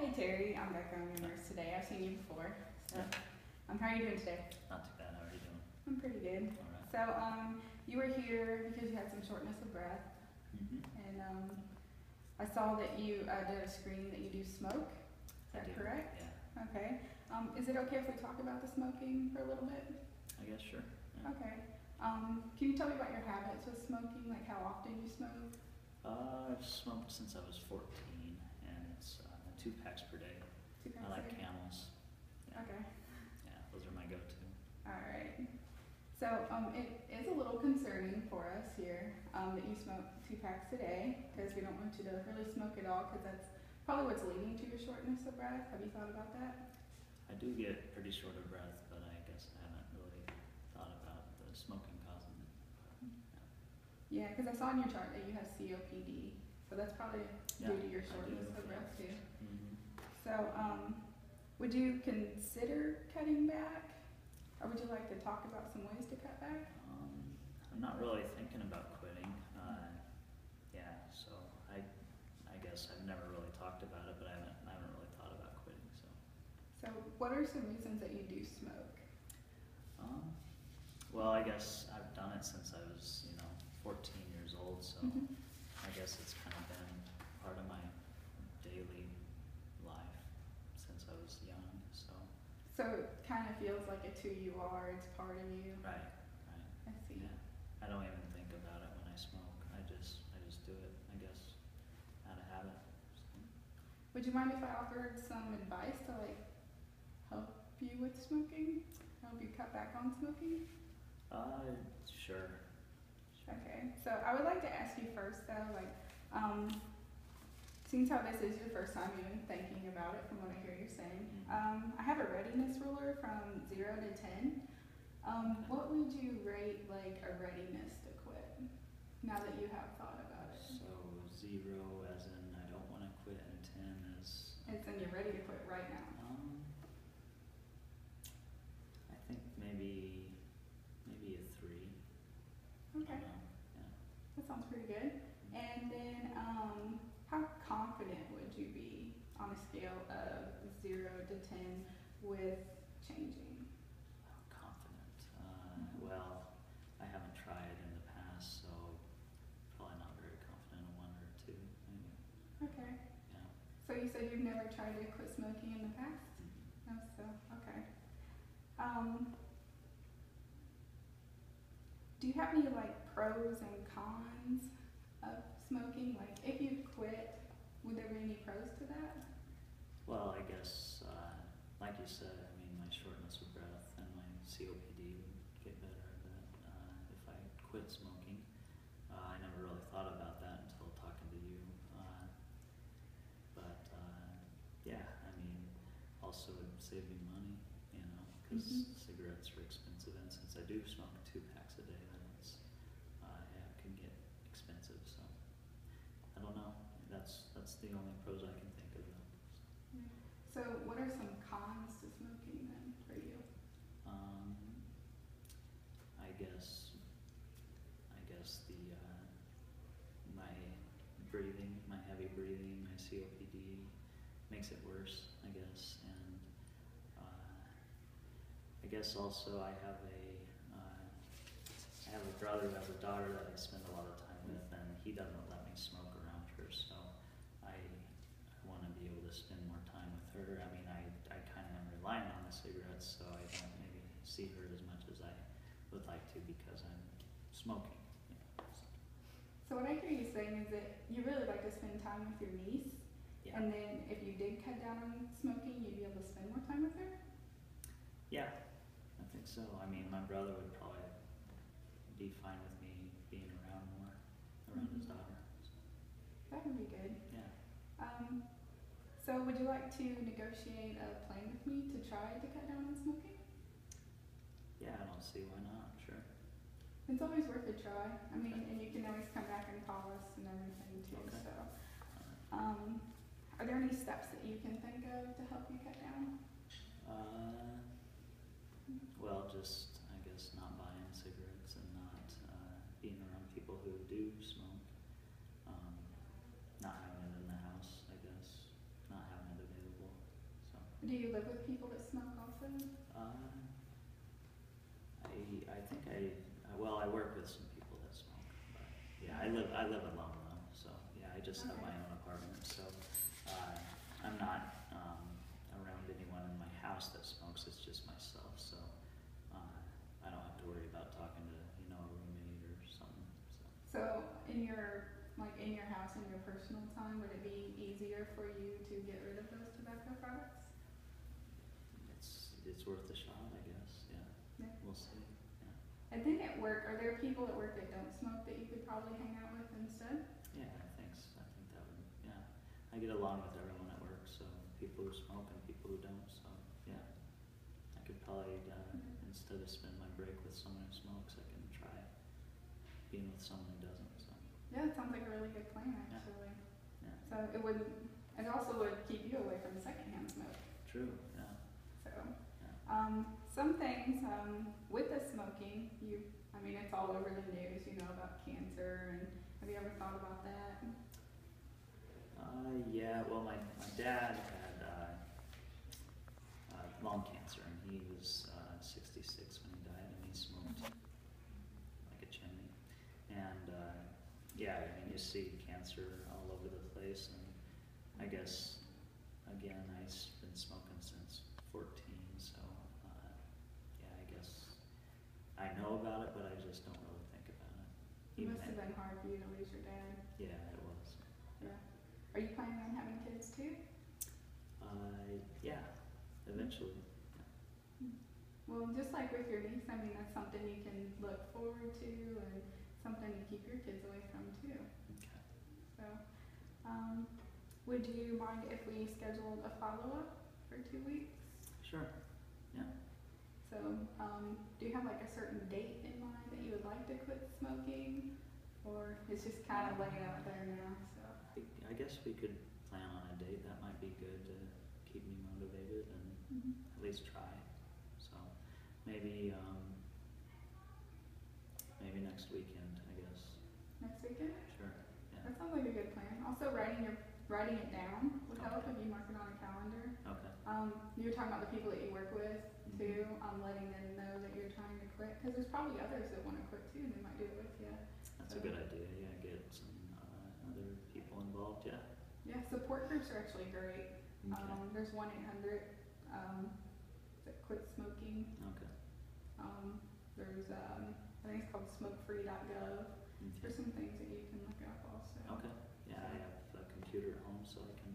Hi Terry, I'm Becca. I'm your nurse today. I've seen you before. So, Yeah. How are you doing today? Not too bad. How are you doing? I'm pretty good. All right. So, you were here because you had some shortness of breath, Mm-hmm. and I saw that you did a screening that you do smoke. Is that I do. correct? Yeah. Okay. Is it okay if we talk about the smoking for a little bit? I guess sure. Yeah. Okay. Can you tell me about your habits with smoking? Like how often you smoke? I've smoked since I was 14, and it's 2 packs per day. 2 packs I like a day? Camels. Yeah. Okay. Yeah, those are my go-to. All right. So it is a little concerning for us here that you smoke 2 packs a day because we don't want you to really smoke at all because that's probably what's leading to your shortness of breath. Have you thought about that? I do get pretty short of breath, but I guess I haven't really thought about the smoking causing it. Yeah, because I saw in your chart that you have COPD, so that's probably due to your I shortness do, of breath too. Mm-hmm. So would you consider cutting back, or would you like to talk about some ways to cut back? I'm not really thinking about quitting. Yeah, so I guess I've never really talked about it, but I haven't really thought about quitting. So what are some reasons that you do smoke? Well, I guess I've done it since I was, 14 years old, so I guess it's kind of been part of my daily life since I was young, so. So it kind of feels like it's who you are, it's part of you. Right. I see. Yeah. I don't even think about it when I smoke. I just do it, I guess, out of habit. So. Would you mind if I offered some advice to like help you with smoking? Help you cut back on smoking? Sure. Okay, so I would like to ask you first though, like, seeing how this is your first time even thinking about it from what I hear you saying, I have a readiness ruler from 0 to 10. What would you rate like a readiness to quit now that you have thought about it? So 0 as in I don't want to quit, and 10 is. It's in you're ready to quit right now. I think maybe a 3. Okay. Yeah. That sounds pretty good. And then, how confident would you be on a scale of 0 to 10 with changing? Confident. Well, I haven't tried in the past, so probably not very confident. A 1 or a 2, maybe. Okay. Yeah. So you said you've never tried to quit smoking in the past? Mm-hmm. No, so, okay. Do you have any like pros and cons of smoking? Like if you quit, would there be any pros to that? Well, I guess, like you said, I mean, my shortness of breath and my COPD would get better, but if I quit smoking, I never really thought about that until talking to you. But yeah, I mean, also it would save me money, because cigarettes are expensive, and since I do smoke 2 packs a day, then it's it can get expensive. So I don't know. That's the only pros I can think of. So what are some cons to smoking then for you? I guess the my breathing, my heavy breathing, my COPD makes it worse, I guess, and I guess also I have a brother who has a daughter that I spend a lot of time with, and he doesn't let me smoke around her, so I want to be able to spend more time with her. I mean, I kind of am relying on the cigarettes, so I don't maybe see her as much as I would like to because I'm smoking. So what I hear you saying is that you really like to spend time with your niece, Yeah. and then if you did cut down on smoking, you'd be able to spend more time with her? Yeah, I think so. I mean, my brother would probably be fine with me being around more, around his daughter. So. That would be good. Yeah. So would you like to negotiate a plan with me to try to cut down on smoking? Yeah, I don't see why not. Sure. It's always worth a try. I mean, and you can always come back and call us and everything too. Okay. So, are there any steps that you can think of to help you cut down? Well, just I guess not buying cigarettes and not being around people who do smoke. Not having it in the house, I guess. Not having it available. Do you live with people that smoke also? Well, I work with some people that smoke, but yeah, I live alone though, so yeah, I just have my own apartment, so I'm not around anyone in my house that smokes. It's just myself, so I don't have to worry about talking to a roommate or something. So in your house, in your personal time, would it be easier for you to get rid of those tobacco products? It's worth a shot, I guess. Yeah. We'll see. I think at work, are there people at work that don't smoke that you could probably hang out with instead? Yeah, I think that would, yeah. I get along with everyone at work, so people who smoke and people who don't, so yeah. I could probably, instead of spend my break with someone who smokes, I can try being with someone who doesn't, so. Yeah, it sounds like a really good plan, actually. Yeah. So it also would keep you away from secondhand smoke. True, yeah. So, yeah. Some things, with the smoking, it's all over the news, about cancer, and have you ever thought about that? Yeah, well, my dad had lung cancer, and he was 66 when he died, and he smoked like a chimney. And yeah, you see cancer all over the place, and I guess, again, I've been smoking since 14, so yeah, I guess I know about it, but I just don't really think about it. It must have been hard for you to lose your dad. Yeah, it was. Yeah. Are you planning on having kids too? Yeah, eventually. Yeah. Well, just like with your niece, that's something you can look forward to and something to keep your kids away from too. Okay. So, would you mind if we scheduled a follow-up for 2 weeks? Sure. Yeah. So, do you have like a certain date in mind that you would like to quit smoking? Or it's just kind of laying out there now, so. I guess we could plan on a date. That might be good to keep me motivated and at least try. So maybe next weekend, I guess. Next weekend? Sure. Yeah. That sounds like a good plan. Also, writing it down would help if you mark it on a calendar. Okay. You were talking about the people that you work with too, letting them know that you're trying to quit, because there's probably others that want to quit too, and they might do it with you. That's a good idea. Yeah, get some other people involved. Yeah. Yeah, support groups are actually great. Okay. There's 1-800 that quit smoking. Okay. There's I think it's called smokefree.gov. Okay. There's some things that you can look up also. Okay. Yeah, I have a computer at home, so I can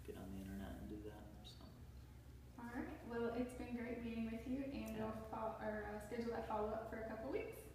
get on the internet and do that. So. All right. Well, it's been great meeting with you, and we'll schedule that follow up for a couple weeks.